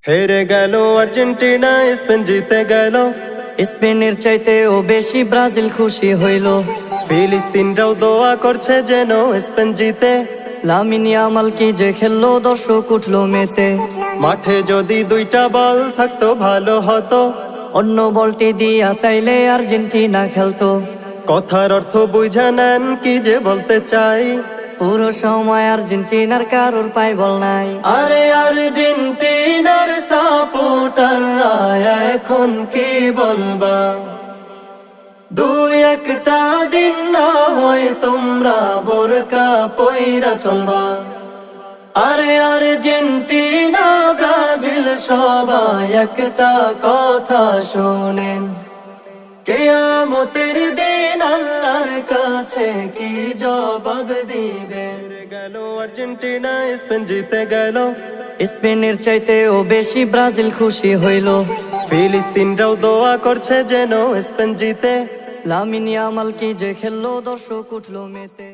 হেরে গেল Argentina, Spain জিতে গেল। স্পেনের চাইতেও বেশি ব্রাজিল খুশি হইল। ফিলিস্তিনরাও দোয়া করছে যেন স্পেন জিতে। লামিন ইয়ামাল কি যে খেললো, দর্শক উঠলো মেতে। মাঠে যদি দুইটা বল থাকতো ভালো হতো, অন্য বলটি দিয়া তাইলে আর্জেন্টিনা খেলতো। কথার অর্থ বুঝা নেন কি যে বলতে চাই। পুরো সময় আর্জেন্টিনার কারোর পায় বল নাই। আরে আর্জেন্টিনার সাপোর্টাররা এখন কি বলবা, দুই একটা দিন না হয় তোমরা বোরকা পইরা চলবা। আরে আর্জেন্টিনা ব্রাজিল সবাই একটা কথা শোনেন, কিয়ামতের দিন আল্লাহর কাছে কি জবাব দিবেন। গেল আর্জেন্টিনা, স্পেন জিতে গেল। স্পেনের চাইতেও বেশি ব্রাজিল খুশি হইল। ফিলিস্তিনরাও দোয়া করছে যেন স্পেন জিতে। লামিন ইয়ামাল কি যে খেললো, দর্শক উঠলো মেতে।